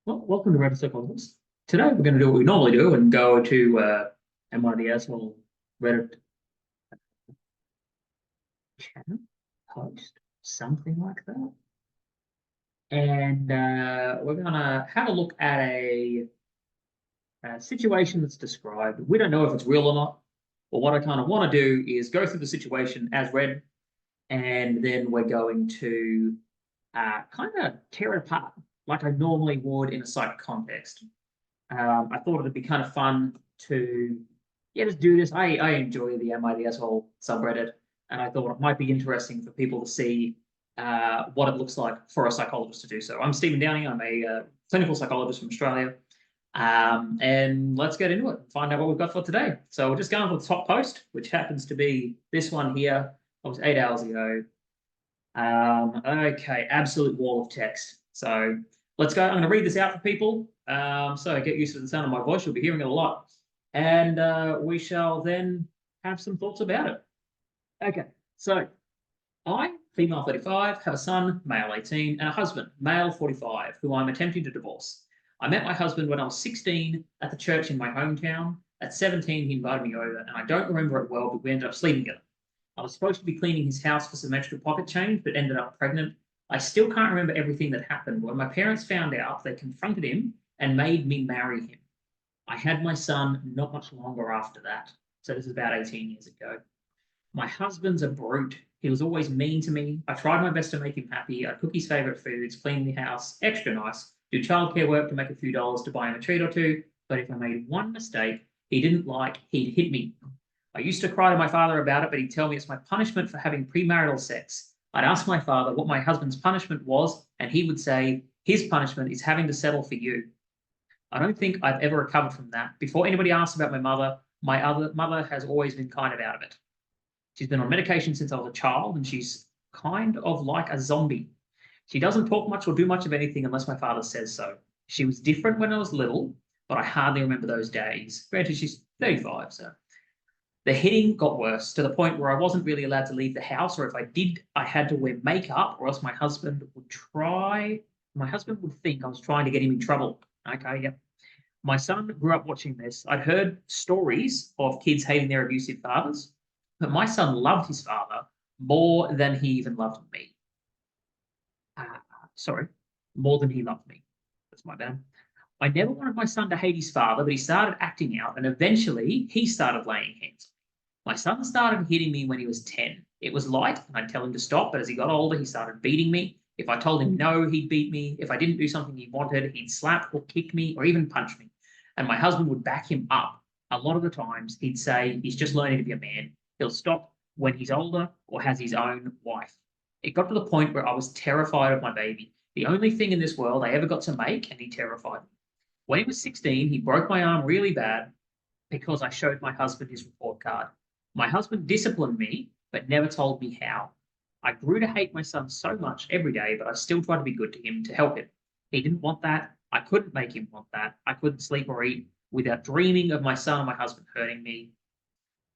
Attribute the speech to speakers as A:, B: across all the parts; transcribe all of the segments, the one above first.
A: Well, welcome to Reddit Psychologist. Today we're going to do what we normally do and go to MIDS or Reddit channel, post, something like that. And we're going to have a look at a situation that's described. We don't know if it's real or not, but what I kind of want to do is go through the situation as read, and then we're going to kind of tear it apart like I normally would in a psych context. I thought it'd be kind of fun to, just do this. I enjoy the MIDS whole subreddit, and I thought it might be interesting for people to see what it looks like for a psychologist to do so. I'm Stephen Downing. I'm a clinical psychologist from Australia. And let's get into it and find out what we've got for today. So we're just going for the top post, which happens to be this one here. That was 8 hours ago. Okay, absolute wall of text. So let's go. I'm going to read this out for people. So get used to the sound of my voice. You'll be hearing it a lot. And we shall then have some thoughts about it. Okay, so I, female 35, have a son, male 18, and a husband, male 45, who I'm attempting to divorce. I met my husband when I was 16 at the church in my hometown. At 17, he invited me over, and I don't remember it well, but we ended up sleeping together. I was supposed to be cleaning his house for some extra pocket change, but ended up pregnant. I still can't remember everything that happened. When my parents found out, they confronted him and made me marry him. I had my son not much longer after that. So this is about 18 years ago. My husband's a brute. He was always mean to me. I tried my best to make him happy. I'd cook his favorite foods, clean the house, extra nice, do childcare work to make a few dollars to buy him a treat or two. But if I made one mistake he didn't like, he'd hit me. I used to cry to my father about it, but he'd tell me it's my punishment for having premarital sex. I'd ask my father what my husband's punishment was, and he would say, his punishment is having to settle for you. I don't think I've ever recovered from that. Before anybody asks about my other mother has always been kind of out of it. She's been on medication since I was a child, and she's kind of like a zombie. She doesn't talk much or do much of anything unless my father says so. She was different when I was little, but I hardly remember those days. Granted, she's 35, so. The hitting got worse to the point where I wasn't really allowed to leave the house, or if I did, I had to wear makeup, or else my husband would think I was trying to get him in trouble. Okay, yep. My son grew up watching this. I'd heard stories of kids hating their abusive fathers, but my son loved his father more than he even loved me. Sorry, more than he loved me. That's my bad. I never wanted my son to hate his father, but he started acting out, and eventually he started laying hands. My son started hitting me when he was 10. It was light, and I'd tell him to stop, but as he got older, he started beating me. If I told him no, he'd beat me. If I didn't do something he wanted, he'd slap or kick me or even punch me. And my husband would back him up. A lot of the times, he'd say he's just learning to be a man. He'll stop when he's older or has his own wife. It got to the point where I was terrified of my baby. The only thing in this world I ever got to make, and he terrified me. When he was 16, he broke my arm really bad because I showed my husband his report card. My husband disciplined me, but never told me how. I grew to hate my son so much every day, but I still tried to be good to him to help him. He didn't want that. I couldn't make him want that. I couldn't sleep or eat without dreaming of my son and my husband hurting me.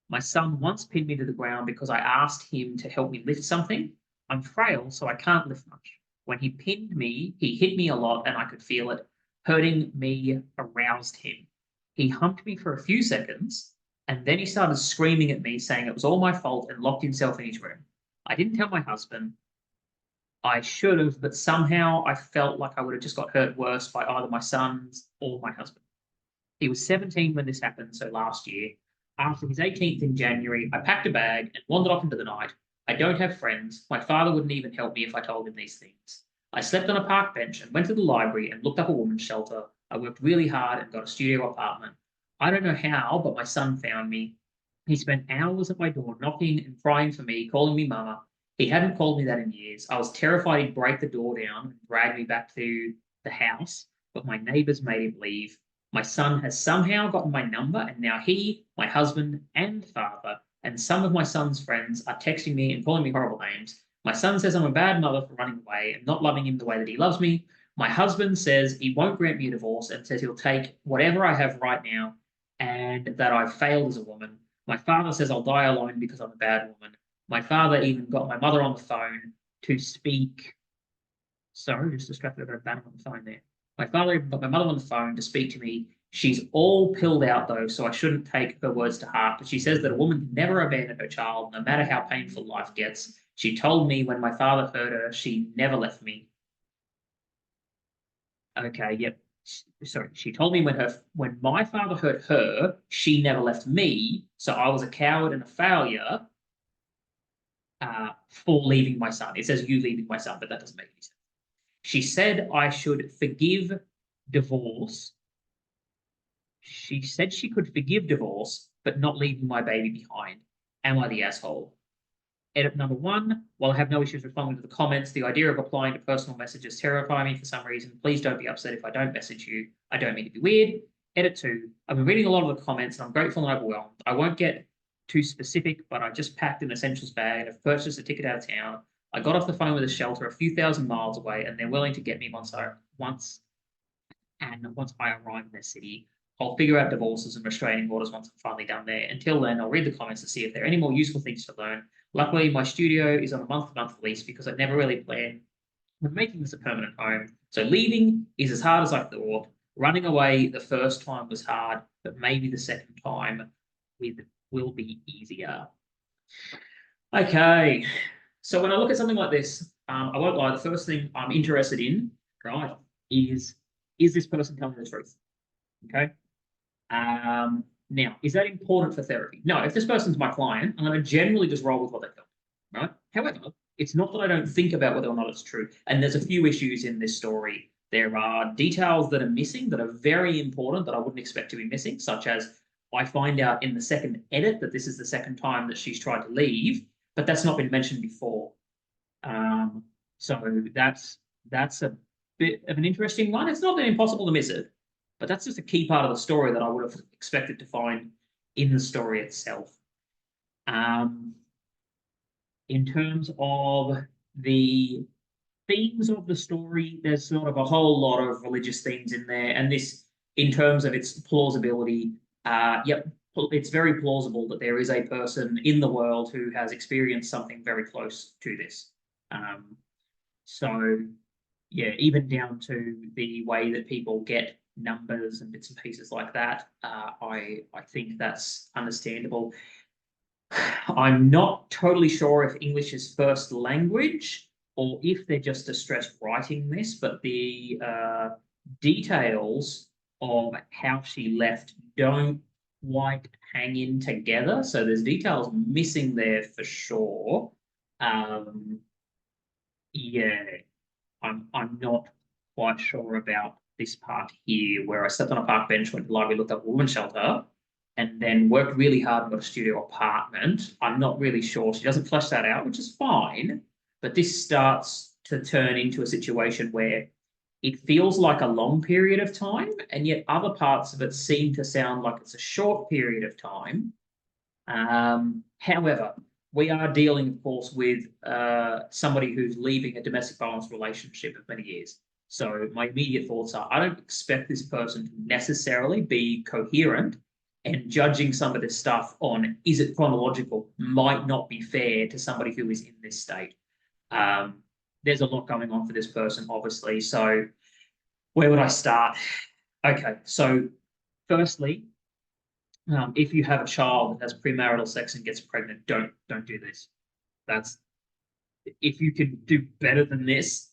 A: My son once pinned me to the ground because I asked him to help me lift something. I'm frail, so I can't lift much. When he pinned me, he hit me a lot and I could feel it. Hurting me aroused him. He humped me for a few seconds, and then he started screaming at me, saying it was all my fault, and locked himself in his room. I didn't tell my husband. I should have, but somehow I felt like I would have just got hurt worse by either my sons or my husband. He was 17 when this happened, so last year. After his 18th in January, I packed a bag and wandered off into the night. I don't have friends. My father wouldn't even help me if I told him these things. I slept on a park bench and went to the library and looked up a woman's shelter. I worked really hard and got a studio apartment. I don't know how, but my son found me. He spent hours at my door knocking and crying for me, calling me mama. He hadn't called me that in years. I was terrified he'd break the door down and drag me back to the house, but my neighbors made him leave. My son has somehow gotten my number, and now he, my husband, and father, and some of my son's friends are texting me and calling me horrible names. My son says I'm a bad mother for running away and not loving him the way that he loves me. My husband says he won't grant me a divorce and says he'll take whatever I have right now and that I've failed as a woman. My father says I'll die alone because I'm a bad woman. My father even got my mother on the phone to speak. Sorry, just distracted about a battle on the phone there. My father got my mother on the phone to speak to me. She's all pilled out though, so I shouldn't take her words to heart. But she says that a woman can never abandon her child, no matter how painful life gets. She told me when my father hurt her, she never left me. Okay, yep. Sorry, she told me when my father hurt her, she never left me. So I was a coward and a failure for leaving my son. It says you leaving my son, but that doesn't make any sense. She said I should forgive divorce. She said she could forgive divorce, but not leaving my baby behind. Am I the asshole? Edit number 1. While I have no issues responding to the comments, the idea of applying to personal messages terrify me for some reason. Please don't be upset if I don't message you. I don't mean to be weird. Edit 2. I've been reading a lot of the comments and I'm grateful and overwhelmed. I won't get too specific, but I just packed an essentials bag and have purchased a ticket out of town. I got off the phone with a shelter a few thousand miles away and they're willing to get me once I arrive in their city. I'll figure out divorces and restraining orders once I'm finally done there. Until then, I'll read the comments to see if there are any more useful things to learn. Luckily, my studio is on a month-to-month lease because I never really planned on making this a permanent home. So leaving is as hard as I thought. Running away the first time was hard, but maybe the second time will be easier. Okay, so when I look at something like this, I won't lie, the first thing I'm interested in, right, is this person telling the truth? Okay. Now, is that important for therapy? No, if this person's my client, I'm going to generally just roll with what they tell me, right? However, it's not that I don't think about whether or not it's true. And there's a few issues in this story. There are details that are missing that are very important that I wouldn't expect to be missing, such as I find out in the second edit that this is the second time that she's tried to leave, but that's not been mentioned before. So that's a bit of an interesting one. It's not that impossible to miss it, but that's just a key part of the story that I would have expected to find in the story itself. In terms of the themes of the story, there's sort of a whole lot of religious themes in there. And this, in terms of its plausibility, yep, it's very plausible that there is a person in the world who has experienced something very close to this. So, yeah, even down to the way that people get numbers and bits and pieces like that, I think that's understandable. I'm not totally sure if English is first language or if they're just distressed writing this, but the details of how she left don't quite hang in together. So there's details missing there for sure. Yeah, I'm not quite sure about this part here, where I sat on a park bench, went to the library, looked up a women's shelter, and then worked really hard and got a studio apartment. I'm not really sure. She doesn't flesh that out, which is fine. But this starts to turn into a situation where it feels like a long period of time, and yet other parts of it seem to sound like it's a short period of time. However, we are dealing, of course, with somebody who's leaving a domestic violence relationship of many years. So my immediate thoughts are, I don't expect this person to necessarily be coherent, and judging some of this stuff on, is it chronological, might not be fair to somebody who is in this state. There's a lot going on for this person, obviously. So where would I start? Okay, so firstly, if you have a child that has premarital sex and gets pregnant, don't do this. That's, if you can do better than this,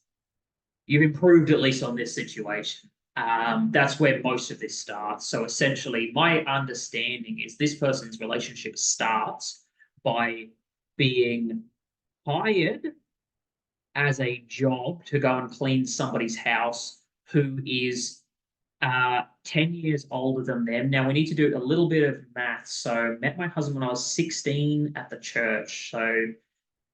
A: you've improved at least on this situation. That's where most of this starts. So essentially, my understanding is this person's relationship starts by being hired as a job to go and clean somebody's house who is 10 years older than them. Now, we need to do a little bit of math. So met my husband when I was 16 at the church. So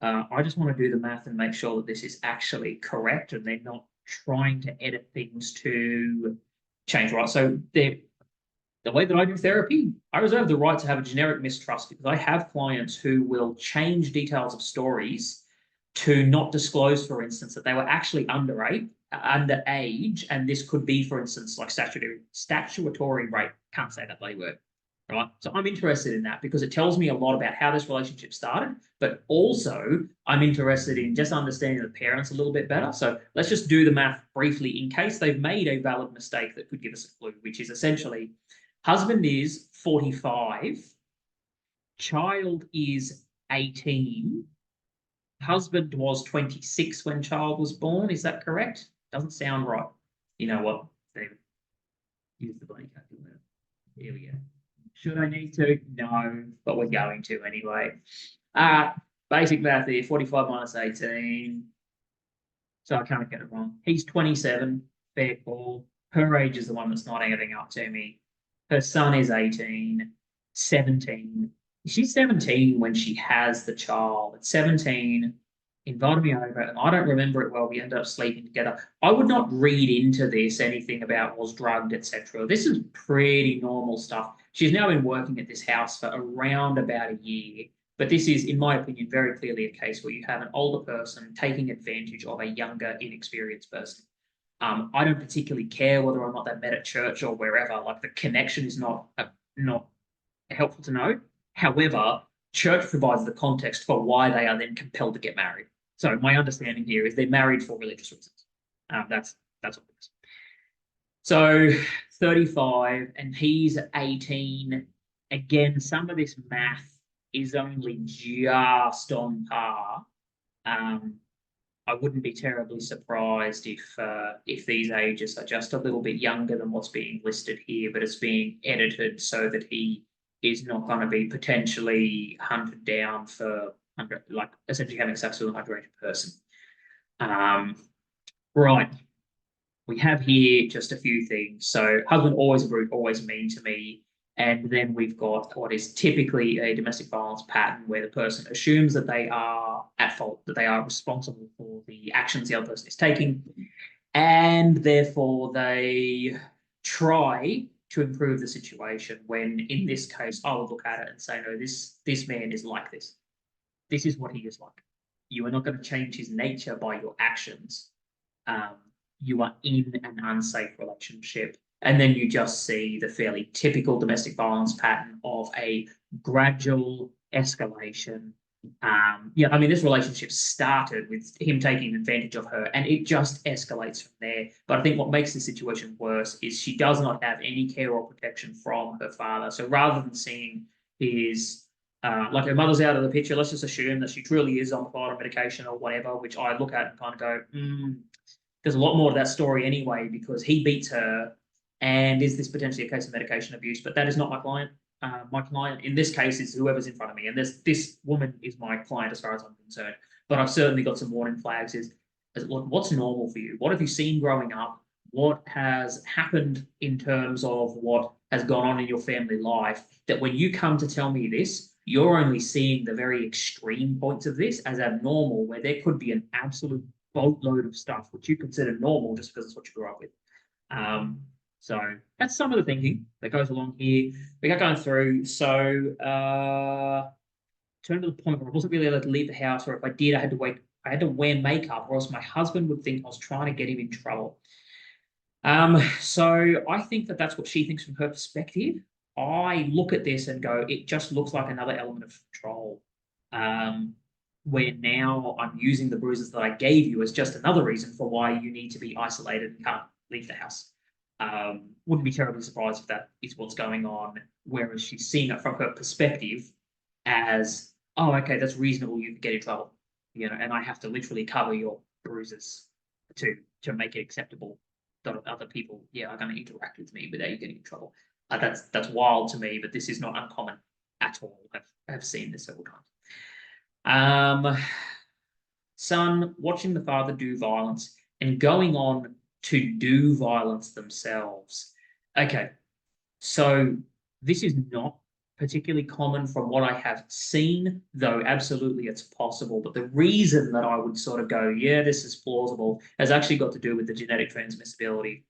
A: I just want to do the math and make sure that this is actually correct and they're not trying to edit things to change, right? So the way that I do therapy, I reserve the right to have a generic mistrust because I have clients who will change details of stories to not disclose, for instance, that they were actually underage, and this could be, for instance, like statutory rape. Can't say that bloody word. right? So I'm interested in that because it tells me a lot about how this relationship started, but also I'm interested in just understanding the parents a little bit better. So let's just do the math briefly in case they've made a valid mistake that could give us a clue, which is essentially husband is 45, child is 18, husband was 26 when child was born. Is that correct? Doesn't sound right. You know what, David? Use the blank calculator. Here we go. Should I need to? No, but we're going to anyway. Basic math here, 45 minus 18. So I can't get it wrong. He's 27, fair call. Her age is the one that's not adding up to me. Her son is 18, 17. She's 17 when she has the child. At 17, invited me over, and I don't remember it well. We ended up sleeping together. I would not read into this anything about was drugged, etc. This is pretty normal stuff. She's now been working at this house for around about a year. But this is, in my opinion, very clearly a case where you have an older person taking advantage of a younger, inexperienced person. I don't particularly care whether or not they met at church or wherever. Like the connection is not helpful to know. However, church provides the context for why they are then compelled to get married. So my understanding here is they're married for religious reasons. That's what it is. So 35 and he's 18. Again, some of this math is only just on par. I wouldn't be terribly surprised if these ages are just a little bit younger than what's being listed here, but it's being edited so that he is not going to be potentially hunted down for like essentially having sex with an underage person. Right. We have here just a few things. So husband always rude, always mean to me. And then we've got what is typically a domestic violence pattern where the person assumes that they are at fault, that they are responsible for the actions the other person is taking. And therefore they try to improve the situation when in this case, I would look at it and say, no, this man is like this. This is what he is like. You are not going to change his nature by your actions. You are in an unsafe relationship. And then you just see the fairly typical domestic violence pattern of a gradual escalation. Yeah, I mean, this relationship started with him taking advantage of her, and it just escalates from there. But I think what makes the situation worse is she does not have any care or protection from her father. So rather than seeing his like her mother's out of the picture, let's just assume that she truly is on provider medication or whatever, which I look at and kind of go, there's a lot more to that story anyway, because he beats her. And is this potentially a case of medication abuse? But that is not my client. My client in this case is whoever's in front of me. And this woman is my client as far as I'm concerned. But I've certainly got some warning flags. Look, what's normal for you? What have you seen growing up? What has happened in terms of what has gone on in your family life that when you come to tell me this, you're only seeing the very extreme points of this as abnormal, where there could be an absolute boatload of stuff which you consider normal just because it's what you grew up with. So that's some of the thinking that goes along here. We got going through. So turn to the point where I wasn't really allowed to leave the house, or if I did, I had to wear makeup, or else my husband would think I was trying to get him in trouble. So I think that that's what she thinks from her perspective. I look at this and go, it just looks like another element of control. Where now I'm using the bruises that I gave you as just another reason for why you need to be isolated and can't leave the house. Wouldn't be terribly surprised if that is what's going on, whereas she's seeing it from her perspective as, oh, okay, that's reasonable, you can get in trouble, and I have to literally cover your bruises to make it acceptable that other people, are going to interact with me without you getting in trouble. That's wild to me, but this is not uncommon at all. I've seen this several times. Son watching the father do violence and going on to do violence themselves. Okay, so this is not particularly common from what I have seen, though absolutely it's possible. But the reason that I would sort of go, yeah, this is plausible, has actually got to do with the genetic transmissibility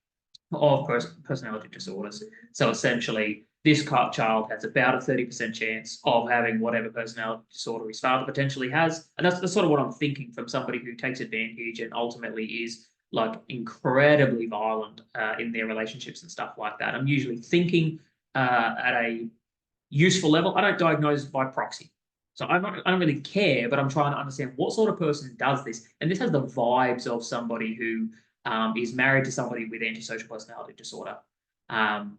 A: of personality disorders. So essentially, this child has about a 30% chance of having whatever personality disorder his father potentially has. And that's sort of what I'm thinking from somebody who takes advantage and ultimately is like incredibly violent in their relationships and stuff like that. I'm usually thinking at a useful level. I don't diagnose by proxy. So I don't really care, but I'm trying to understand what sort of person does this. And this has the vibes of somebody who is married to somebody with antisocial personality disorder. Um,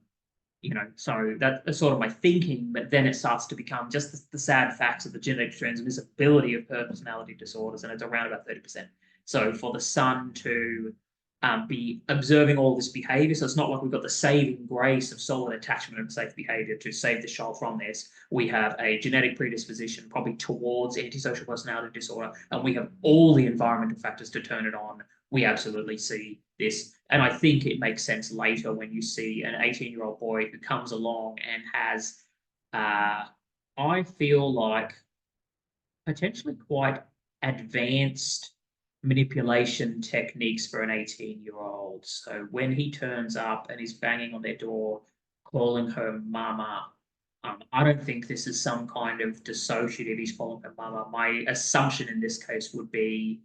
A: so that's sort of my thinking, but then it starts to become just the sad facts of the genetic transmissibility of personality disorders, and it's around about 30%. So for the son to be observing all this behavior, so it's not like we've got the saving grace of solid attachment and safe behavior to save the child from this. We have a genetic predisposition probably towards antisocial personality disorder, and we have all the environmental factors to turn it on. We absolutely see this. And I think it makes sense later when you see an 18-year-old boy who comes along and has, I feel like, potentially quite advanced manipulation techniques for an 18-year-old. So when he turns up and is banging on their door, calling her mama, I don't think this is some kind of dissociative. He's calling her mama. My assumption in this case would be,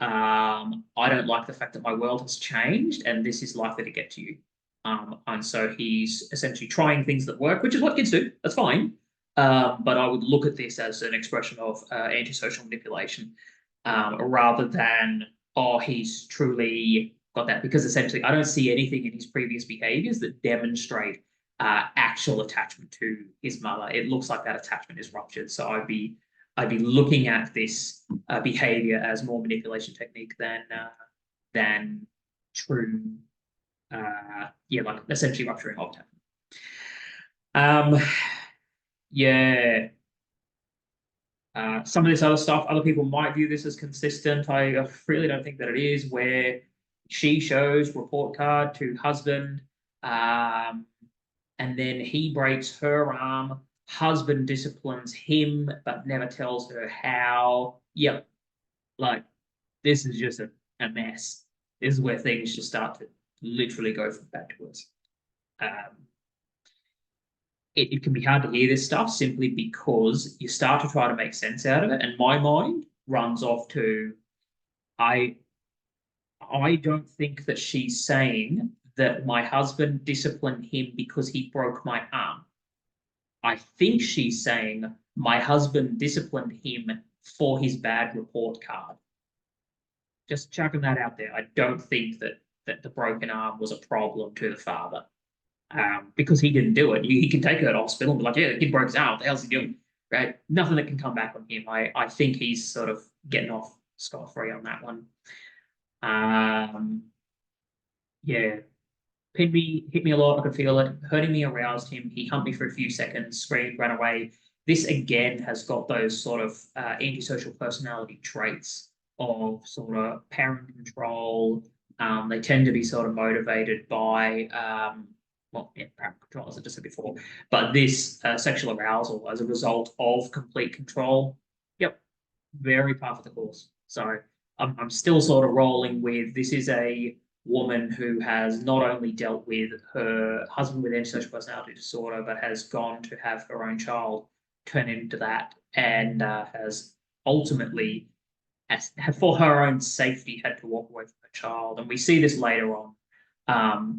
A: I don't like the fact that my world has changed and this is likely to get to you. And so he's essentially trying things that work, which is what kids do. That's fine. But I would look at this as an expression of antisocial manipulation rather than, oh, he's truly got that. Because essentially, I don't see anything in his previous behaviors that demonstrate actual attachment to his mother. It looks like that attachment is ruptured. So I'd be looking at this behavior as more manipulation technique than true, like essentially rupturing of attachment. Yeah. Some of this other stuff, other people might view this as consistent. I really don't think that it is, where she shows report card to husband, and then he breaks her arm. Husband disciplines him, but never tells her how. Yep. Like, this is just a mess. This is where things just start to literally go from bad to worse. It can be hard to hear this stuff simply because you start to try to make sense out of it. And my mind runs off to, I don't think that she's saying that my husband disciplined him because he broke my arm. I think she's saying my husband disciplined him for his bad report card. Just chucking that out there. I don't think that the broken arm was a problem to the father. Because he didn't do it. He can take her to hospital and be like, yeah, the kid broke his arm. What the hell's he doing? Right? Nothing that can come back on him. I think he's sort of getting off scot-free on that one. Yeah. Hit me a lot. I could feel it. Hurting me aroused him. He humped me for a few seconds, screamed, ran away. This again has got those sort of antisocial personality traits of sort of parent control. They tend to be sort of motivated by parent control, as I just said before, but this sexual arousal as a result of complete control. Yep, very par for the course. So I'm still sort of rolling with, this is a woman who has not only dealt with her husband with antisocial personality disorder, but has gone to have her own child turn into that, and has ultimately, for her own safety, had to walk away from her child. And we see this later on.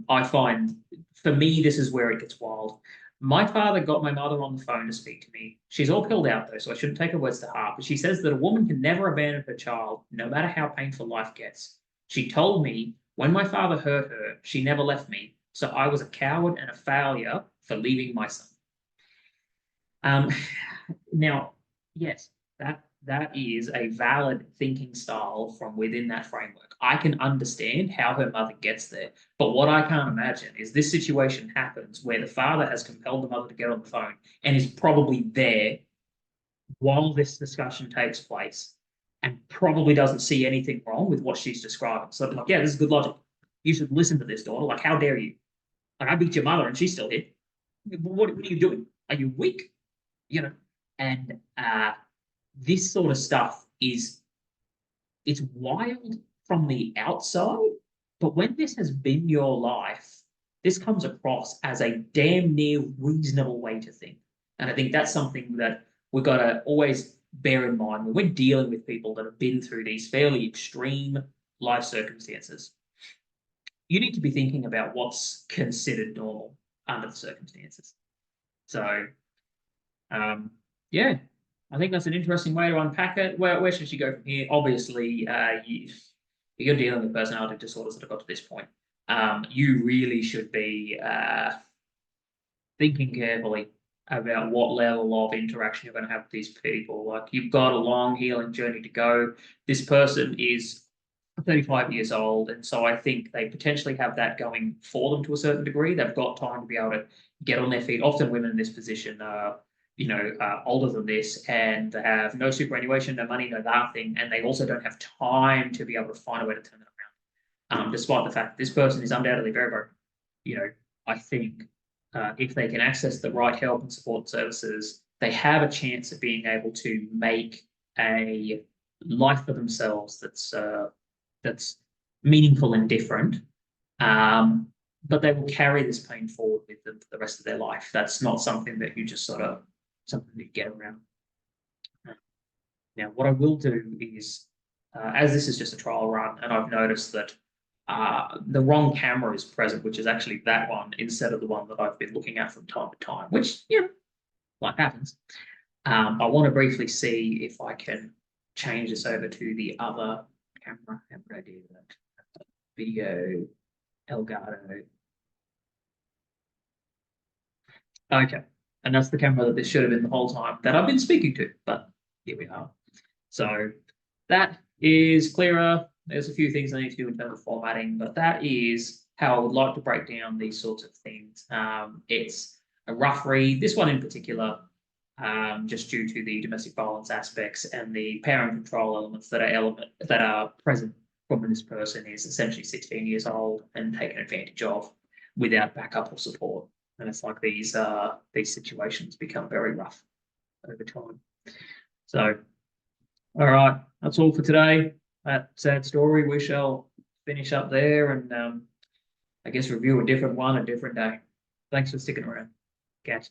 A: I find, for me, this is where it gets wild. My father got my mother on the phone to speak to me. She's all pilled out, though, so I shouldn't take her words to heart. But she says that a woman can never abandon her child, no matter how painful life gets. She told me when my father hurt her, she never left me. So I was a coward and a failure for leaving my son. Now, yes, that is a valid thinking style from within that framework. I can understand how her mother gets there, but what I can't imagine is this situation happens where the father has compelled the mother to get on the phone and is probably there while this discussion takes place and probably doesn't see anything wrong with what she's describing. So like, yeah, this is good logic. You should listen to this, daughter. Like, how dare you? Like, I beat your mother and she's still here. What are you doing? Are you weak? And this sort of stuff it's wild from the outside, but when this has been your life, this comes across as a damn near reasonable way to think. And I think that's something that we've got to always bear in mind when we're dealing with people that have been through these fairly extreme life circumstances. You need to be thinking about what's considered normal under the circumstances. So Yeah, I think that's an interesting way to unpack it. Where should you go from here? Obviously, you're dealing with personality disorders that have got to this point. You really should be thinking carefully about what level of interaction you're going to have with these people. Like, you've got a long healing journey to go. This person is 35 years old, and so I think they potentially have that going for them to a certain degree. They've got time to be able to get on their feet. Often women in this position are, older than this, and they have no superannuation, no money, no nothing, and they also don't have time to be able to find a way to turn it around. Despite the fact this person is undoubtedly very, very, I think if they can access the right help and support services, they have a chance of being able to make a life for themselves that's meaningful and different. But they will carry this pain forward with them for the rest of their life. That's not something that you just something that you get around. Now, what I will do is, as this is just a trial run, and I've noticed that the wrong camera is present, which is actually that one instead of the one that I've been looking at from time to time, which, like happens. I want to briefly see if I can change this over to the other camera. How would I do that? Video, Elgato. Okay. And that's the camera that this should have been the whole time that I've been speaking to, but here we are. So that is clearer. There's a few things I need to do in terms of formatting, but that is how I would like to break down these sorts of things. It's a rough read, this one in particular, just due to the domestic violence aspects and the power and control elements that are present from when this person is essentially 16 years old and taken advantage of without backup or support. And it's like these situations become very rough over time. So, all right, that's all for today. That sad story. We shall finish up there and I guess review a different one a different day. Thanks for sticking around. Catch.